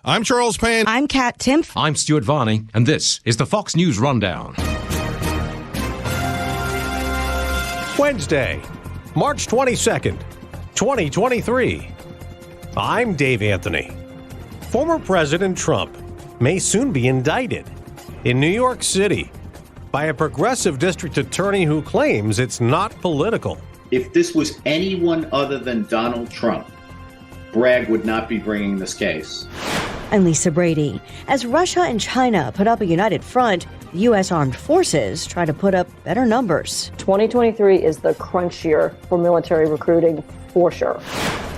I'm Charles Payne. I'm Kat Timpf. I'm Stuart Varney, and this is the Fox News Rundown. Wednesday, March 22nd, 2023. I'm Dave Anthony. Former President Trump may soon be indicted in New York City by a progressive district attorney who claims it's not political. If this was anyone other than Donald Trump, Bragg would not be bringing this case. I'm Lisa Brady. As Russia and China put up a united front, the U.S. Armed Forces try to put up better numbers. 2023 is the crunch year for military recruiting, for sure.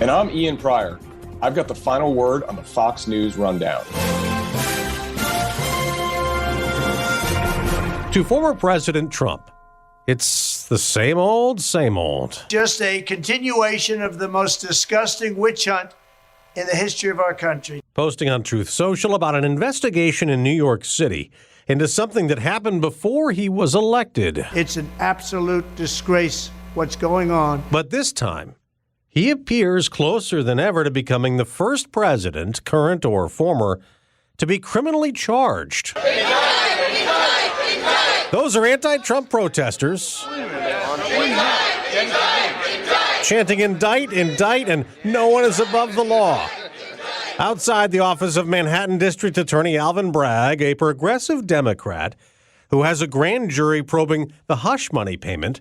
And I'm Ian Pryor. I've got the final word on the Fox News Rundown. To former President Trump, it's the same old, same old. Just a continuation of the most disgusting witch hunt in the history of our country. Posting on Truth Social about an investigation in New York City into something that happened before he was elected. It's an absolute disgrace what's going on. But this time, he appears closer than ever to becoming the first president, current or former, to be criminally charged. Those are anti-Trump protesters chanting indict, indict, and no one is above the law. Outside the office of Manhattan District Attorney Alvin Bragg, a progressive Democrat who has a grand jury probing the hush money payment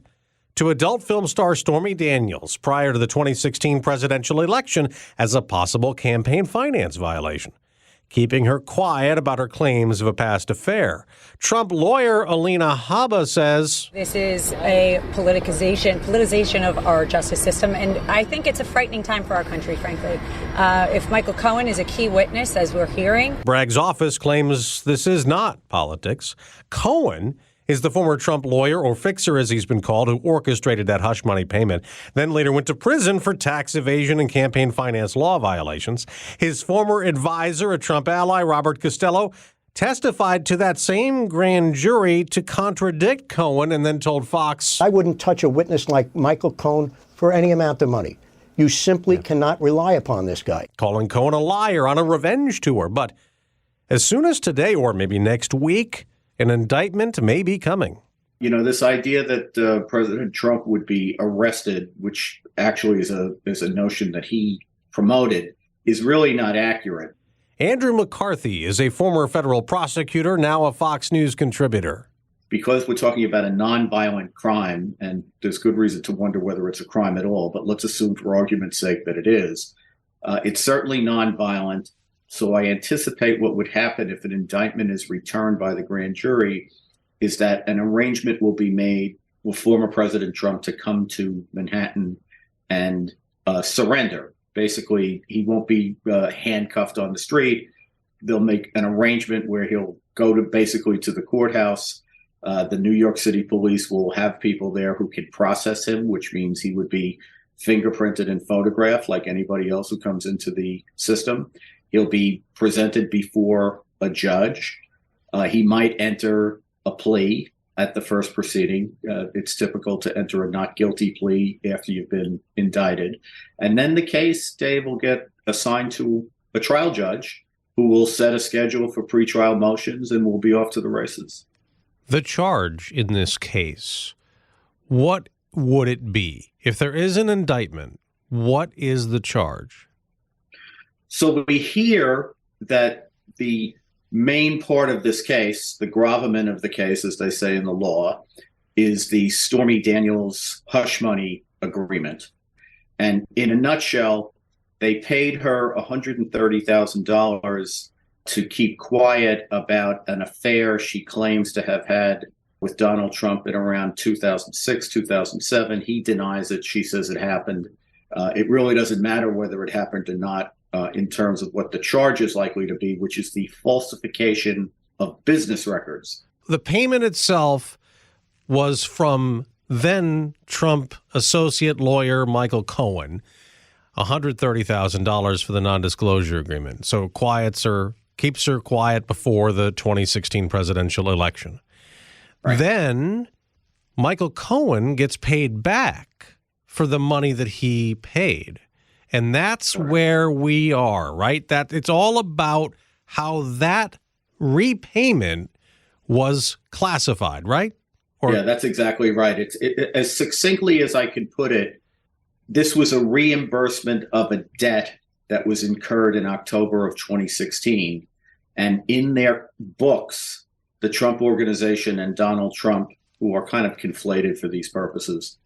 to adult film star Stormy Daniels prior to the 2016 presidential election as a possible campaign finance violation, keeping her quiet about her claims of a past affair. Trump lawyer Alina Habba says, this is a politicization of our justice system, and I think it's a frightening time for our country, frankly. If Michael Cohen is a key witness, as we're hearing. Bragg's office claims this is not politics. Cohen is the former Trump lawyer, or fixer as he's been called, who orchestrated that hush money payment, then later went to prison for tax evasion and campaign finance law violations. His former advisor, a Trump ally, Robert Costello, testified to that same grand jury to contradict Cohen and then told Fox, I wouldn't touch a witness like Michael Cohen for any amount of money. You simply cannot rely upon this guy. Calling Cohen a liar on a revenge tour. But as soon as today, or maybe next week, an indictment may be coming. You know, this idea that President Trump would be arrested, which actually is a notion that he promoted, is really not accurate. Andrew McCarthy is a former federal prosecutor, now a Fox News contributor. Because we're talking about a nonviolent crime, and there's good reason to wonder whether it's a crime at all, but let's assume for argument's sake that it is. It's certainly nonviolent. So I anticipate what would happen if an indictment is returned by the grand jury is that an arrangement will be made with former President Trump to come to Manhattan and surrender. Basically, he won't be handcuffed on the street. They'll make an arrangement where he'll go to the courthouse. The New York City police will have people there who can process him, which means he would be fingerprinted and photographed like anybody else who comes into the system. He'll be presented before a judge. He might enter a plea at the first proceeding. It's typical to enter a not guilty plea after you've been indicted. And then the case, Dave, will get assigned to a trial judge who will set a schedule for pretrial motions and we'll be off to the races. The charge in this case, what would it be? If there is an indictment, what is the charge? So we hear that the main part of this case, the gravamen of the case, as they say in the law, is the Stormy Daniels hush money agreement. And in a nutshell, they paid her $130,000 to keep quiet about an affair she claims to have had with Donald Trump in around 2006, 2007. He denies it. She says it happened. It really doesn't matter whether it happened or not. In terms of what the charge is likely to be, which is the falsification of business records. The payment itself was from then Trump associate lawyer Michael Cohen, $130,000 for the non-disclosure agreement. So keeps her quiet before the 2016 presidential election. Right. Then Michael Cohen gets paid back for the money that he paid. And that's where we are, right? That it's all about how that repayment was classified, right? Yeah, that's exactly right. As succinctly as I can put it, this was a reimbursement of a debt that was incurred in October of 2016. And in their books, the Trump Organization and Donald Trump, who are kind of conflated for these purposes,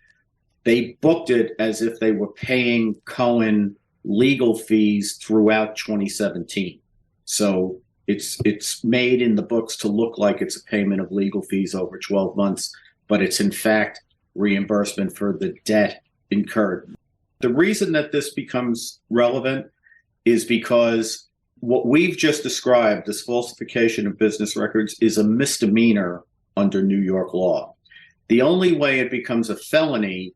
they booked it as if they were paying Cohen legal fees throughout 2017. So it's made in the books to look like it's a payment of legal fees over 12 months, but it's in fact reimbursement for the debt incurred. The reason that this becomes relevant is because what we've just described, this falsification of business records, is a misdemeanor under New York law. The only way it becomes a felony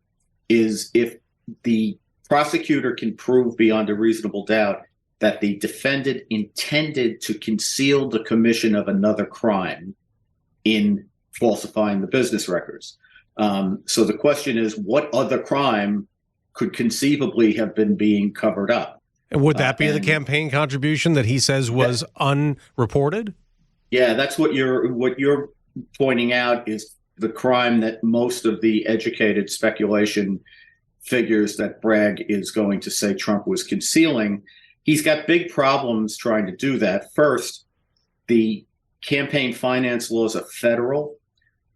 is if the prosecutor can prove beyond a reasonable doubt that the defendant intended to conceal the commission of another crime in falsifying the business records. So the question is, what other crime could conceivably have been being covered up? And would that be the campaign contribution that he says was unreported? Yeah, that's what you're pointing out is the crime that most of the educated speculation figures that Bragg is going to say Trump was concealing. He's got big problems trying to do that. First, the campaign finance laws are federal.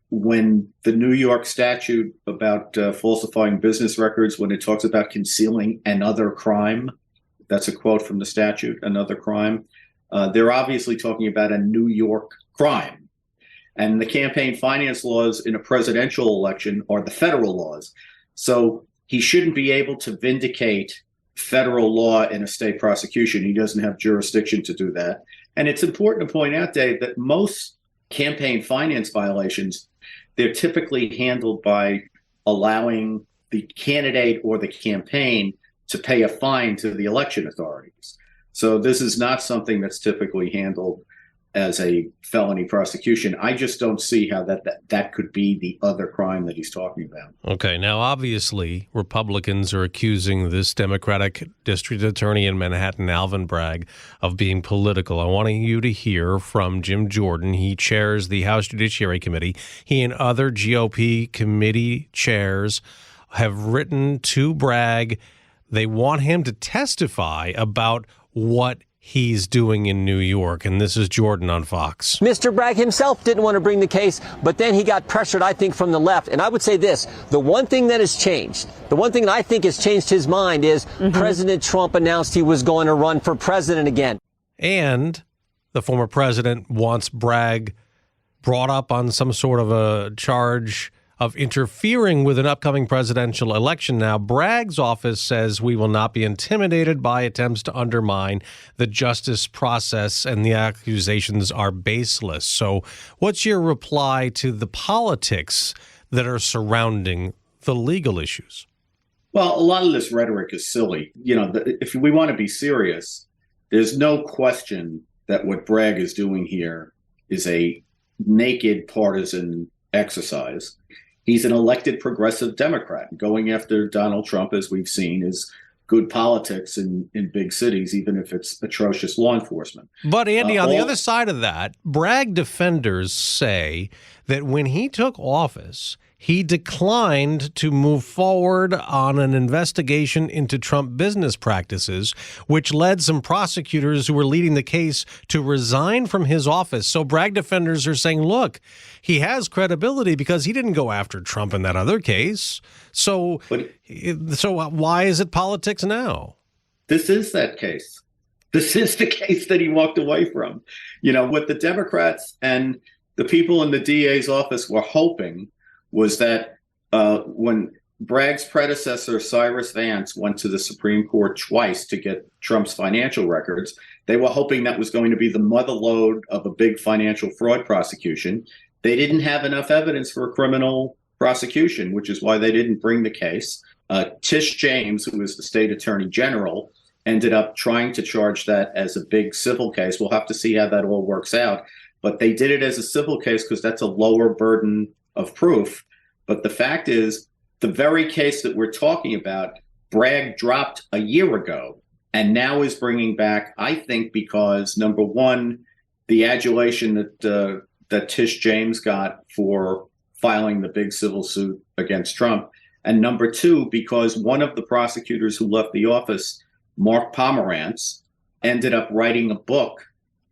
When the New York statute about falsifying business records, when it talks about concealing another crime, that's a quote from the statute, another crime, they're obviously talking about a New York crime. And the campaign finance laws in a presidential election are the federal laws. So he shouldn't be able to vindicate federal law in a state prosecution. He doesn't have jurisdiction to do that. And it's important to point out, Dave, that most campaign finance violations, they're typically handled by allowing the candidate or the campaign to pay a fine to the election authorities. So this is not something that's typically handled as a felony prosecution. I just don't see how that could be the other crime that he's talking about. Okay, now obviously Republicans are accusing this Democratic District Attorney in Manhattan, Alvin Bragg, of being political. I want you to hear from Jim Jordan. He chairs the House Judiciary Committee. He and other GOP committee chairs have written to Bragg. They want him to testify about what he's doing in New York. And this is Jordan on Fox. Mr. Bragg himself didn't want to bring the case, but then he got pressured, I think, from the left. And I would say this, the one thing that has changed, the one thing that I think has changed his mind is President Trump announced he was going to run for president again. And the former president wants Bragg brought up on some sort of a charge of interfering with an upcoming presidential election. Now, Bragg's office says we will not be intimidated by attempts to undermine the justice process, and the accusations are baseless. So what's your reply to the politics that are surrounding the legal issues? Well, a lot of this rhetoric is silly. You know, if we want to be serious, there's no question that what Bragg is doing here is a naked partisan exercise. He's an elected progressive Democrat. Going after Donald Trump, as we've seen, is good politics in big cities, even if it's atrocious law enforcement. But, Andy, on the other side of that, Bragg Defenders say that when he took office, he declined to move forward on an investigation into Trump business practices, which led some prosecutors who were leading the case to resign from his office. So Bragg Defenders are saying, look, he has credibility because he didn't go after Trump in that other case. So why is it politics now? This is that case. This is the case that he walked away from. You know, what the Democrats and the people in the DA's office were hoping was that when Bragg's predecessor, Cyrus Vance, went to the Supreme Court twice to get Trump's financial records, they were hoping that was going to be the mother lode of a big financial fraud prosecution. They didn't have enough evidence for a criminal prosecution, which is why they didn't bring the case. Tish James, who was the state attorney general, ended up trying to charge that as a big civil case. We'll have to see how that all works out. But they did it as a civil case because that's a lower burden of proof. But the fact is, the very case that we're talking about Bragg dropped a year ago and now is bringing back, I think, because, number one, the adulation that Tish James got for filing the big civil suit against Trump. And number two, because one of the prosecutors who left the office, Mark Pomerantz, ended up writing a book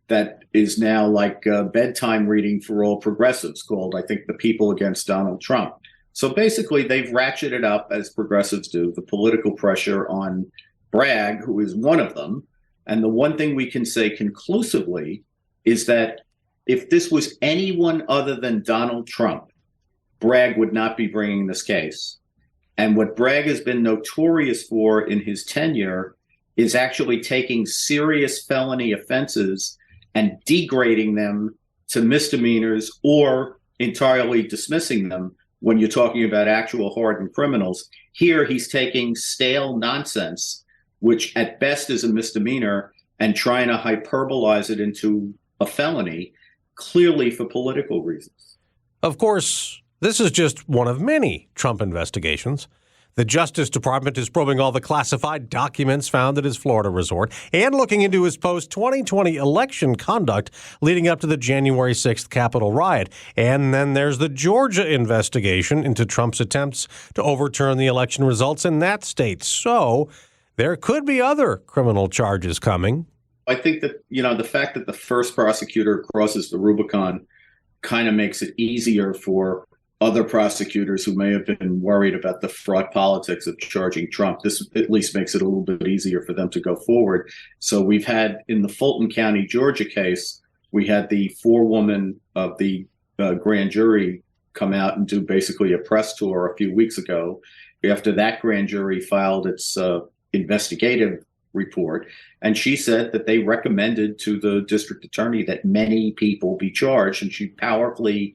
that is now like bedtime reading for all progressives called, I think, The People Against Donald Trump. So basically, they've ratcheted up, as progressives do, the political pressure on Bragg, who is one of them. And the one thing we can say conclusively is that if this was anyone other than Donald Trump, Bragg would not be bringing this case. And what Bragg has been notorious for in his tenure is actually taking serious felony offenses and degrading them to misdemeanors or entirely dismissing them when you're talking about actual hardened criminals. Here, he's taking stale nonsense, which at best is a misdemeanor, and trying to hyperbolize it into a felony, clearly for political reasons. Of course, this is just one of many Trump investigations. The Justice Department is probing all the classified documents found at his Florida resort and looking into his post-2020 election conduct leading up to the January 6th Capitol riot. And then there's the Georgia investigation into Trump's attempts to overturn the election results in that state. So there could be other criminal charges coming. I think that, the fact that the first prosecutor crosses the Rubicon kind of makes it easier for other prosecutors who may have been worried about the fraught politics of charging Trump. This at least makes it a little bit easier for them to go forward. So we've had, in the Fulton County, Georgia case, we had the forewoman of the grand jury come out and do basically a press tour a few weeks ago. After that grand jury filed its investigative report, and she said that they recommended to the district attorney that many people be charged, and she powerfully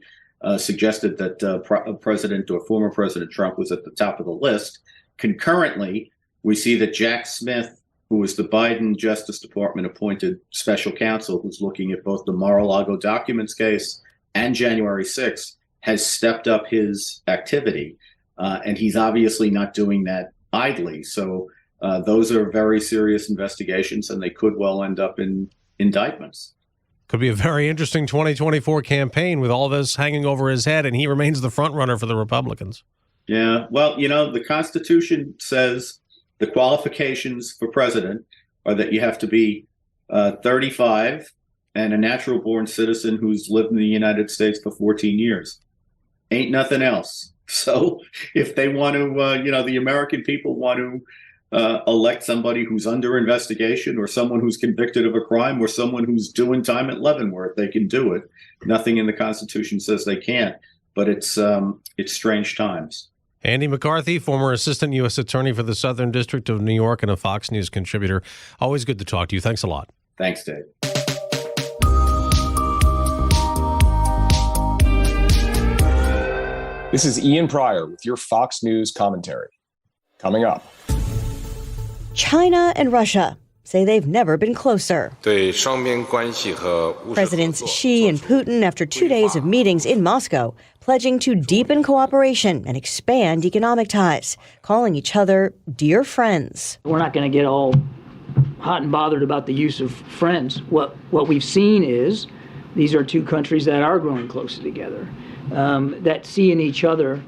suggested that President or former President Trump was at the top of the list. Concurrently, we see that Jack Smith, who is the Biden Justice Department appointed special counsel, who's looking at both the Mar-a-Lago documents case and January 6th, has stepped up his activity. And he's obviously not doing that idly. So those are very serious investigations, and they could well end up in indictments. Could be a very interesting 2024 campaign with all this hanging over his head, and he remains the front runner for the Republicans. Yeah, well, the Constitution says the qualifications for president are that you have to be 35 and a natural-born citizen who's lived in the United States for 14 years. Ain't nothing else. So if they want to, the American people want to elect somebody who's under investigation or someone who's convicted of a crime or someone who's doing time at Leavenworth, they can do it. Nothing in the Constitution says they can't, but it's strange times. Andy McCarthy, former assistant U.S. attorney for the Southern District of New York and a Fox News contributor. Always good to talk to you. Thanks a lot. Thanks, Dave. This is Ian Pryor with your Fox News commentary. Coming up. China and Russia say they've never been closer. Presidents Xi and Putin, after 2 days of meetings in Moscow, pledging to deepen cooperation and expand economic ties, calling each other dear friends. We're not going to get all hot and bothered about the use of friends. What we've seen is these are two countries that are growing closer together, that see in each other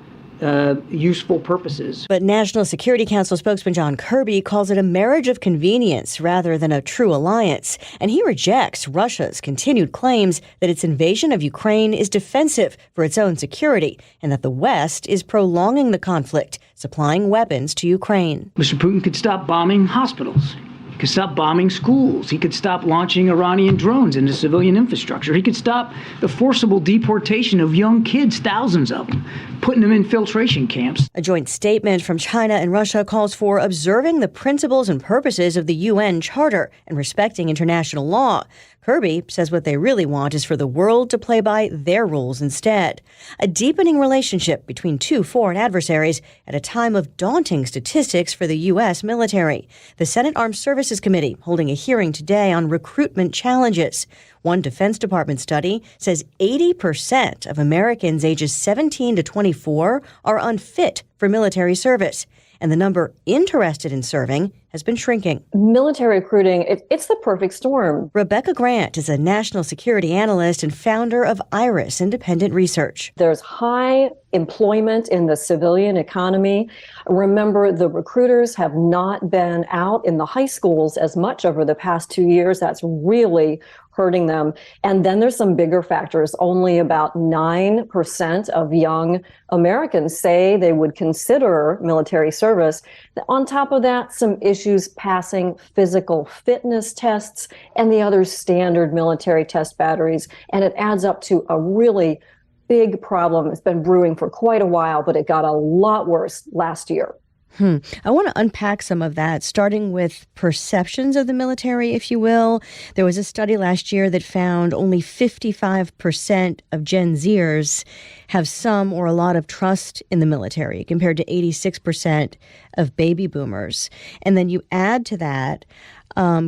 useful purposes. But National Security Council spokesman John Kirby calls it a marriage of convenience rather than a true alliance. And he rejects Russia's continued claims that its invasion of Ukraine is defensive for its own security and that the West is prolonging the conflict, supplying weapons to Ukraine. Mr. Putin could stop bombing hospitals. He could stop bombing schools. He could stop launching Iranian drones into civilian infrastructure. He could stop the forcible deportation of young kids, thousands of them, putting them in filtration camps. A joint statement from China and Russia calls for observing the principles and purposes of the UN Charter and respecting international law. Kirby says what they really want is for the world to play by their rules instead. A deepening relationship between two foreign adversaries at a time of daunting statistics for the U.S. military. The Senate Armed Services Committee holding a hearing today on recruitment challenges. One Defense Department study says 80% of Americans ages 17 to 24 are unfit for military service. and the number interested in serving has been shrinking. Military recruiting, it's the perfect storm. Rebecca Grant is a national security analyst and founder of IRIS Independent Research. There's high employment in the civilian economy. Remember, the recruiters have not been out in the high schools as much over the past 2 years. That's really hurting them. And then there's some bigger factors. Only about 9% of young Americans say they would consider military service. On top of that, some issues passing physical fitness tests and the other standard military test batteries. And it adds up to a really big problem. It's been brewing for quite a while, but it got a lot worse last year. I want to unpack some of that, starting with perceptions of the military, if you will. There was a study last year that found only 55% of Gen Zers have some or a lot of trust in the military, compared to 86% of baby boomers. And then you add to that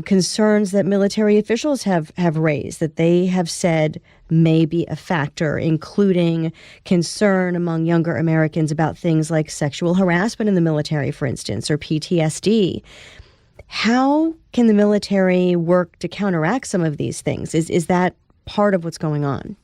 concerns that military officials have raised, that they have said may be a factor, including concern among younger Americans about things like sexual harassment in the military, for instance, or PTSD. How can the military work to counteract some of these things? Is that part of what's going on?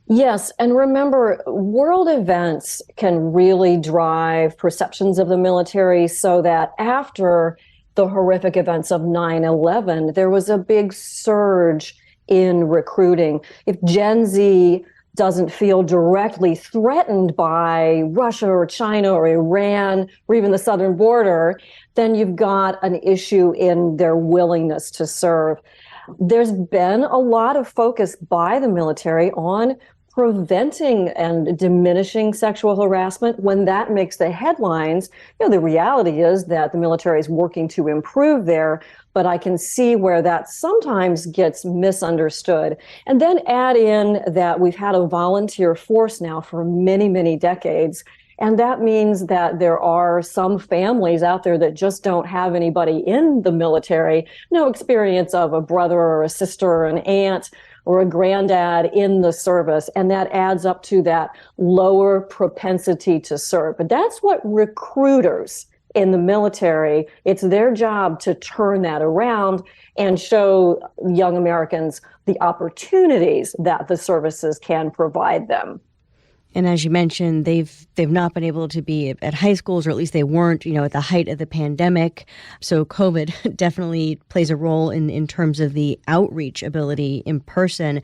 Yes, and remember, world events can really drive perceptions of the military, so that after the horrific events of 9/11, there was a big surge in recruiting. If Gen Z doesn't feel directly threatened by Russia or China or Iran or even the southern border, then you've got an issue in their willingness to serve. There's been a lot of focus by the military on preventing and diminishing sexual harassment. When that makes the headlines, the reality is that the military is working to improve there, but I can see where that sometimes gets misunderstood. And then add in that we've had a volunteer force now for many, many decades. And that means that there are some families out there that just don't have anybody in the military, no experience of a brother or a sister or an aunt or a granddad in the service, and that adds up to that lower propensity to serve. But that's what recruiters in the military, it's their job to turn that around and show young Americans the opportunities that the services can provide them. And as you mentioned, they've not been able to be at high schools, or at least they weren't, at the height of the pandemic. So COVID definitely plays a role in terms of the outreach ability in person.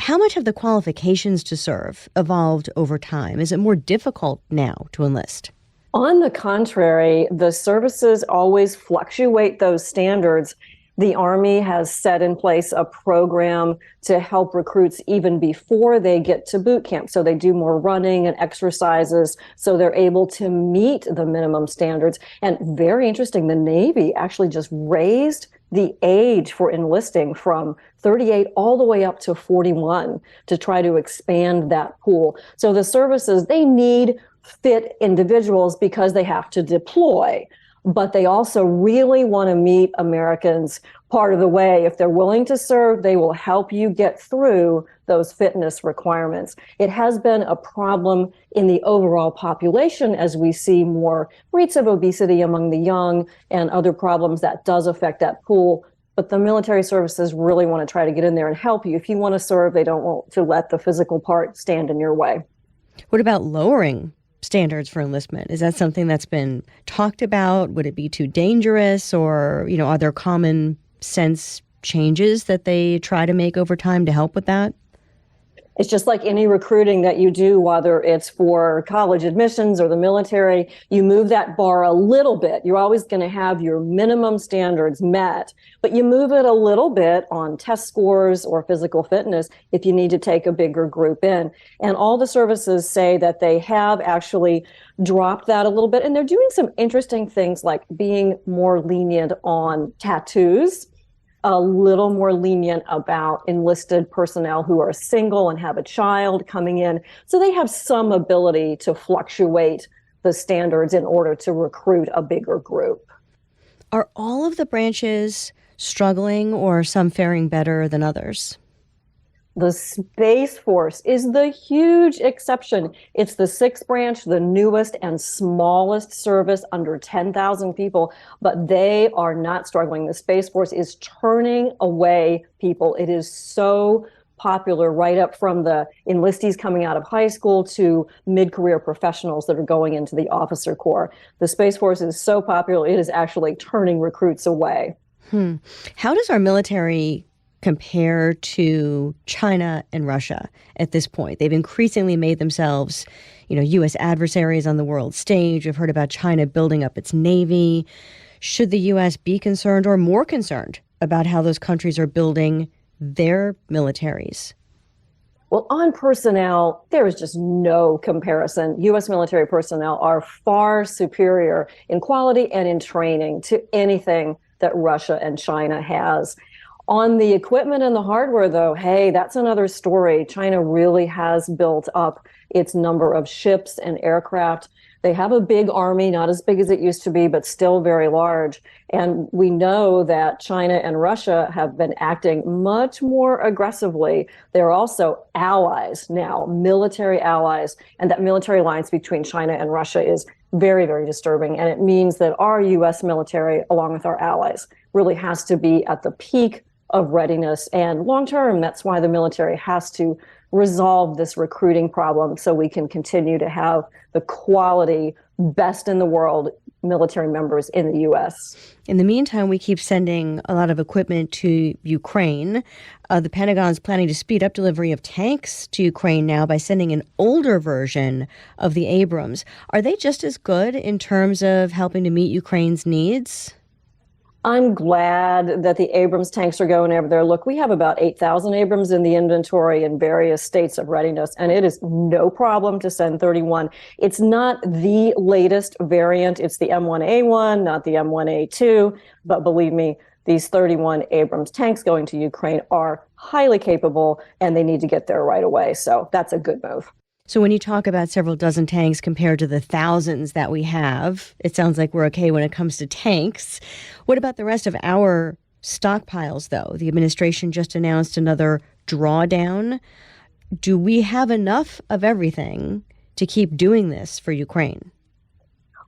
How much have the qualifications to serve evolved over time? Is it more difficult now to enlist? On the contrary, the services always fluctuate those standards. The Army has set in place a program to help recruits even before they get to boot camp. So they do more running and exercises so they're able to meet the minimum standards. And very interesting, the Navy actually just raised the age for enlisting from 38 all the way up to 41 to try to expand that pool. So the services, they need fit individuals because they have to deploy. But they also really want to meet Americans part of the way. If they're willing to serve, they will help you get through those fitness requirements. It has been a problem in the overall population as we see more rates of obesity among the young and other problems that does affect that pool. But the military services really want to try to get in there and help you. If you want to serve, they don't want to let the physical part stand in your way. What about lowering standards for enlistment? Is that something that's been talked about? Would it be too dangerous, or, are there common sense changes that they try to make over time to help with that? It's just like any recruiting that you do, whether it's for college admissions or the military, you move that bar a little bit. You're always going to have your minimum standards met, but you move it a little bit on test scores or physical fitness if you need to take a bigger group in. And all the services say that they have actually dropped that a little bit. And they're doing some interesting things like being more lenient on tattoos, a little more lenient about enlisted personnel who are single and have a child coming in. So they have some ability to fluctuate the standards in order to recruit a bigger group. Are all of the branches struggling, or some faring better than others? The Space Force is the huge exception. It's the sixth branch, the newest and smallest service, under 10,000 people, but they are not struggling. The Space Force is turning away people. It is so popular, right up from the enlistees coming out of high school to mid-career professionals that are going into the officer corps. The Space Force is so popular, it is actually turning recruits away. How does our military compare to China and Russia at this point? They've increasingly made themselves, U.S. adversaries on the world stage. We've heard about China building up its navy. Should the U.S. be concerned or more concerned about how those countries are building their militaries? Well, on personnel, there is just no comparison. U.S. military personnel are far superior in quality and in training to anything that Russia and China has. On the equipment and the hardware, though, hey, that's another story. China really has built up its number of ships and aircraft. They have a big army, not as big as it used to be, but still very large. And we know that China and Russia have been acting much more aggressively. They're also allies now, military allies. And that military alliance between China and Russia is very, very disturbing. And it means that our U.S. military, along with our allies, really has to be at the peak of readiness. And long term, that's why the military has to resolve this recruiting problem so we can continue to have the quality, best in the world military members in the U.S. In the meantime, we keep sending a lot of equipment to Ukraine. The Pentagon's planning to speed up delivery of tanks to Ukraine now by sending an older version of the Abrams. Are they just as good in terms of helping to meet Ukraine's needs? I'm glad that the Abrams tanks are going over there. Look, we have about 8,000 Abrams in the inventory in various states of readiness, and it is no problem to send 31. It's not the latest variant. It's the M1A1, not the M1A2. But believe me, these 31 Abrams tanks going to Ukraine are highly capable, and they need to get there right away. So that's a good move. So when you talk about several dozen tanks compared to the thousands that we have, it sounds like we're okay when it comes to tanks. What about the rest of our stockpiles, though? The administration just announced another drawdown. Do we have enough of everything to keep doing this for Ukraine?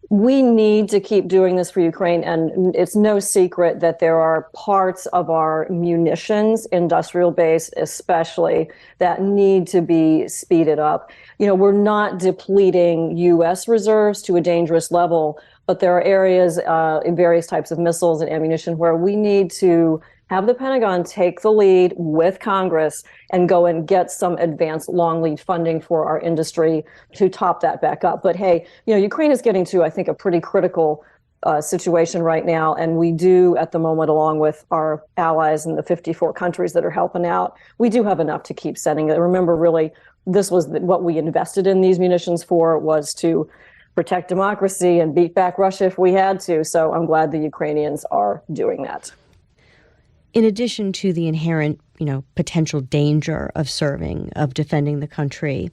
We need to keep doing this for Ukraine, and it's no secret that there are parts of our munitions, industrial base especially, that need to be speeded up. We're not depleting U.S. reserves to a dangerous level, but there are areas in various types of missiles and ammunition where we need to have the Pentagon take the lead with Congress and go and get some advanced long lead funding for our industry to top that back up. But hey, Ukraine is getting to, I think, a pretty critical situation right now. And we do at the moment, along with our allies in the 54 countries that are helping out, we do have enough to keep sending it. Remember, really, this was what we invested in these munitions for, was to protect democracy and beat back Russia if we had to. So I'm glad the Ukrainians are doing that. In addition to the inherent, potential danger of serving, of defending the country,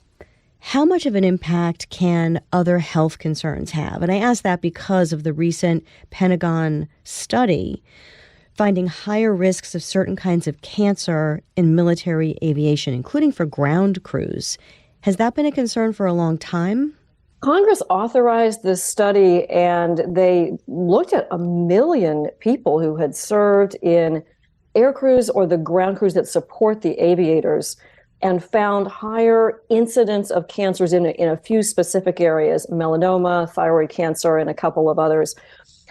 how much of an impact can other health concerns have? And I ask that because of the recent Pentagon study finding higher risks of certain kinds of cancer in military aviation, including for ground crews. Has that been a concern for a long time? Congress authorized this study, and they looked at 1 million people who had served in air crews or the ground crews that support the aviators, and found higher incidence of cancers in a few specific areas: melanoma, thyroid cancer, and a couple of others.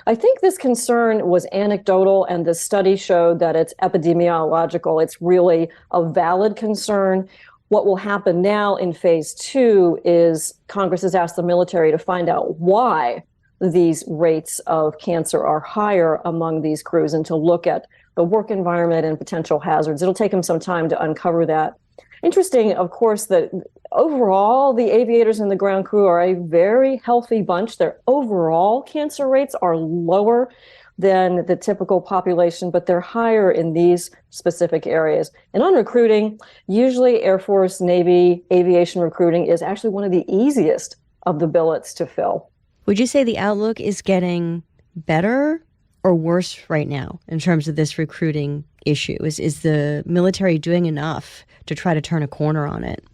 I think this concern was anecdotal, and the study showed that it's epidemiological. It's really a valid concern. What will happen now in phase 2 is Congress has asked the military to find out why these rates of cancer are higher among these crews and to look at the work environment and potential hazards. It'll take them some time to uncover that. Interesting, of course, that overall the aviators and the ground crew are a very healthy bunch. Their overall cancer rates are lower than the typical population, but they're higher in these specific areas. And on recruiting, usually Air Force, Navy, aviation recruiting is actually one of the easiest of the billets to fill. Would you say the outlook is getting better or worse right now in terms of this recruiting issue? Is the military doing enough to try to turn a corner on it?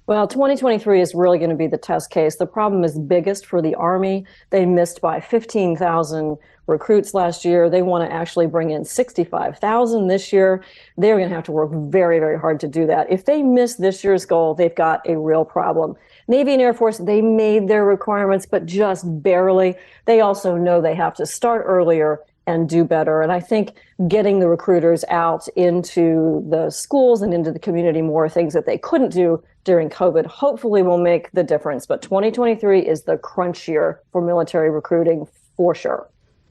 Well, 2023 is really going to be the test case. The problem is biggest for the Army. They missed by 15,000 recruits last year. They want to actually bring in 65,000 this year. They're going to have to work very, very hard to do that. If they miss this year's goal, they've got a real problem. Navy and Air Force, they made their requirements, but just barely. They also know they have to start earlier and do better. And I think getting the recruiters out into the schools and into the community more, things that they couldn't do during COVID, hopefully will make the difference. But 2023 is the crunch year for military recruiting for sure.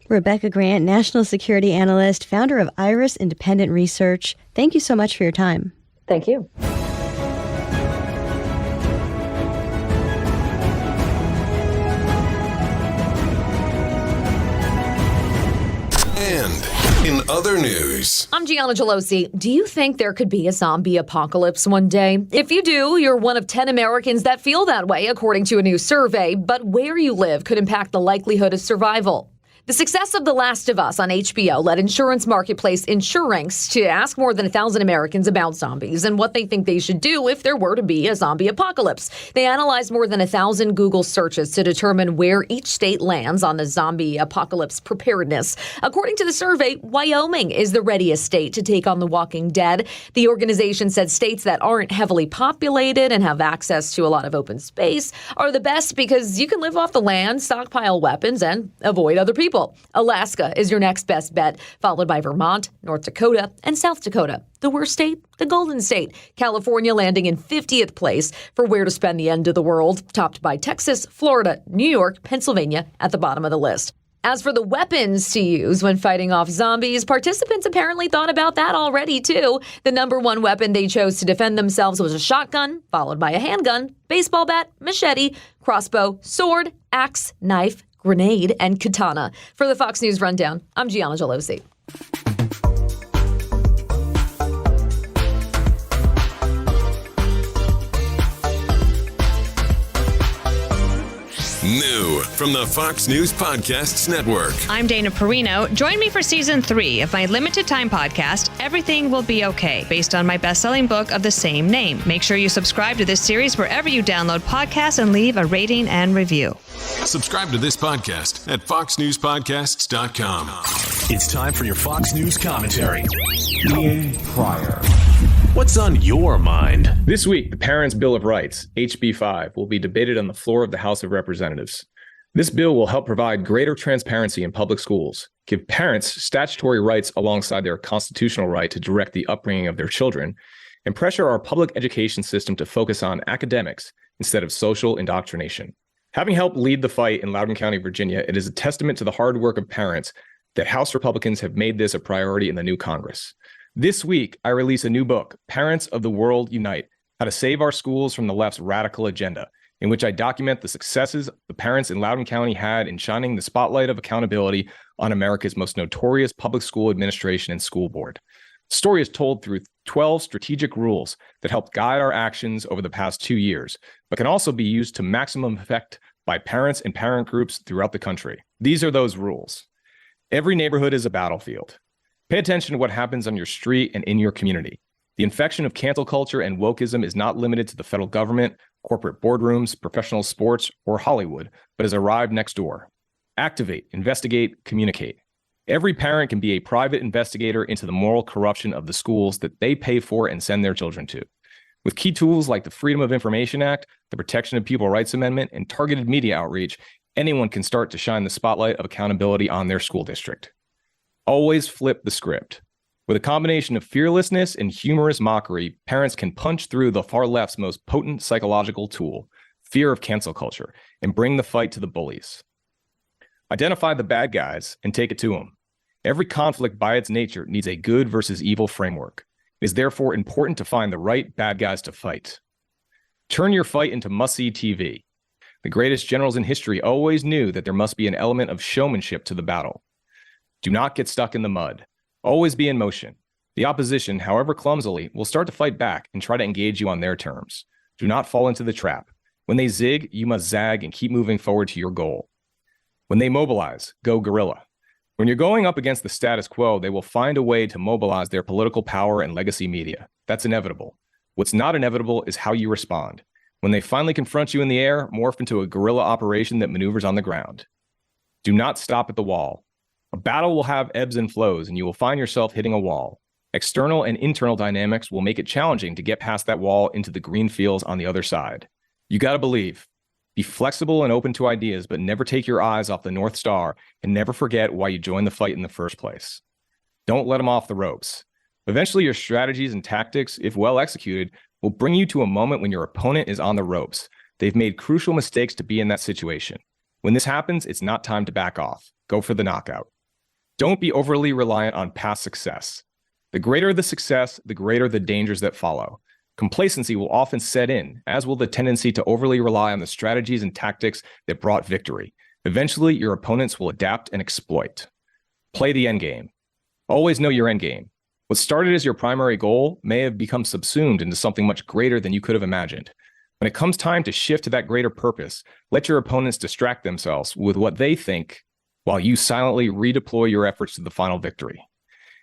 Rebecca Grant, National Security Analyst, founder of Iris Independent Research. Thank you so much for your time. Thank you. And in other news, I'm Gianna Gelosi. Do you think there could be a zombie apocalypse one day? If you do, you're one of 10 Americans that feel that way, according to a new survey. But where you live could impact the likelihood of survival. The success of The Last of Us on HBO led insurance marketplace Insuranks to ask more than 1,000 Americans about zombies and what they think they should do if there were to be a zombie apocalypse. They analyzed more than 1,000 Google searches to determine where each state lands on the zombie apocalypse preparedness. According to the survey, Wyoming is the readiest state to take on The Walking Dead. The organization said states that aren't heavily populated and have access to a lot of open space are the best because you can live off the land, stockpile weapons, and avoid other people. Alaska is your next best bet, followed by Vermont, North Dakota, and South Dakota. The worst state, the Golden State. California landing in 50th place for where to spend the end of the world, topped by Texas, Florida, New York, Pennsylvania at the bottom of the list. As for the weapons to use when fighting off zombies, participants apparently thought about that already, too. The number one weapon they chose to defend themselves was a shotgun, followed by a handgun, baseball bat, machete, crossbow, sword, axe, knife, grenade, and katana. For the Fox News Rundown, I'm Gianna Gelosi. new from the Fox News Podcasts Network. I'm Dana Perino. Join me for Season 3 of my limited-time podcast, Everything Will Be Okay, based on my best-selling book of the same name. Make sure you subscribe to this series wherever you download podcasts and leave a rating and review. Subscribe to this podcast at foxnewspodcasts.com. It's time for your Fox News commentary. Ian Pryor. What's on your mind? This week, the Parents' Bill of Rights, HB 5, will be debated on the floor of the House of Representatives. This bill will help provide greater transparency in public schools, give parents statutory rights alongside their constitutional right to direct the upbringing of their children, and pressure our public education system to focus on academics instead of social indoctrination. Having helped lead the fight in Loudoun County, Virginia, it is a testament to the hard work of parents that House Republicans have made this a priority in the new Congress. This week, I release a new book, Parents of the World Unite, How to Save Our Schools from the Left's Radical Agenda, in which I document the successes the parents in Loudoun County had in shining the spotlight of accountability on America's most notorious public school administration and school board. The story is told through 12 strategic rules that helped guide our actions over the past 2 years, but can also be used to maximum effect by parents and parent groups throughout the country. These are those rules. Every neighborhood is a battlefield. Pay attention to what happens on your street and in your community. The infection of cancel culture and wokeism is not limited to the federal government, corporate boardrooms, professional sports, or Hollywood, but has arrived next door. Activate, investigate, communicate. Every parent can be a private investigator into the moral corruption of the schools that they pay for and send their children to. With key tools like the Freedom of Information Act, the Protection of People Rights Amendment, and targeted media outreach, anyone can start to shine the spotlight of accountability on their school district. Always flip the script. With a combination of fearlessness and humorous mockery, parents can punch through the far left's most potent psychological tool, fear of cancel culture, and bring the fight to the bullies. Identify the bad guys and take it to them. Every conflict by its nature needs a good versus evil framework. It is therefore important to find the right bad guys to fight. Turn your fight into must-see TV. The greatest generals in history always knew that there must be an element of showmanship to the battle. Do not get stuck in the mud. Always be in motion. The opposition, however clumsily, will start to fight back and try to engage you on their terms. Do not fall into the trap. When they zig, you must zag and keep moving forward to your goal. When they mobilize, go guerrilla. When you're going up against the status quo, they will find a way to mobilize their political power and legacy media. That's inevitable. What's not inevitable is how you respond. When they finally confront you in the air, morph into a guerrilla operation that maneuvers on the ground. Do not stop at the wall. A battle will have ebbs and flows, and you will find yourself hitting a wall. External and internal dynamics will make it challenging to get past that wall into the green fields on the other side. You gotta believe. Be flexible and open to ideas, but never take your eyes off the North Star, and never forget why you joined the fight in the first place. Don't let them off the ropes. Eventually, your strategies and tactics, if well executed, will bring you to a moment when your opponent is on the ropes. They've made crucial mistakes to be in that situation. When this happens, it's not time to back off. Go for the knockout. Don't be overly reliant on past success. The greater the success, the greater the dangers that follow. Complacency will often set in, as will the tendency to overly rely on the strategies and tactics that brought victory. Eventually, your opponents will adapt and exploit. Play the end game. Always know your end game. What started as your primary goal may have become subsumed into something much greater than you could have imagined. When it comes time to shift to that greater purpose, let your opponents distract themselves with what they think while you silently redeploy your efforts to the final victory.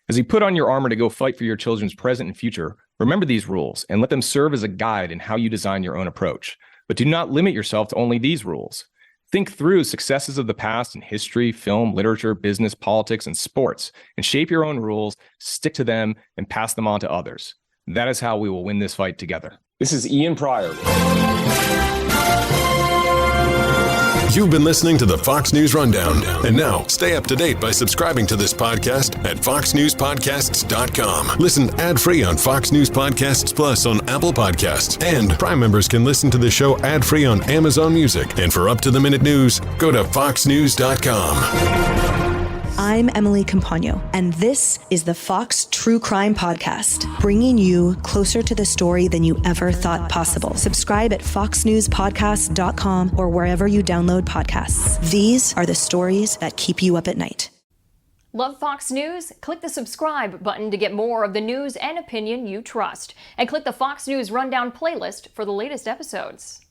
As you put on your armor to go fight for your children's present and future, remember these rules and let them serve as a guide in how you design your own approach. But do not limit yourself to only these rules. Think through successes of the past in history, film, literature, business, politics, and sports, and shape your own rules, stick to them, and pass them on to others. That is how we will win this fight together. This is Ian Pryor. You've been listening to the Fox News Rundown. And now, stay up to date by subscribing to this podcast at foxnewspodcasts.com. Listen ad-free on Fox News Podcasts Plus on Apple Podcasts. And Prime members can listen to the show ad-free on Amazon Music. And for up-to-the-minute news, go to foxnews.com. I'm Emily Campagno, and this is the Fox True Crime Podcast, bringing you closer to the story than you ever thought possible. Subscribe at foxnewspodcasts.com or wherever you download podcasts. These are the stories that keep you up at night. Love Fox News? Click the subscribe button to get more of the news and opinion you trust. And click the Fox News Rundown playlist for the latest episodes.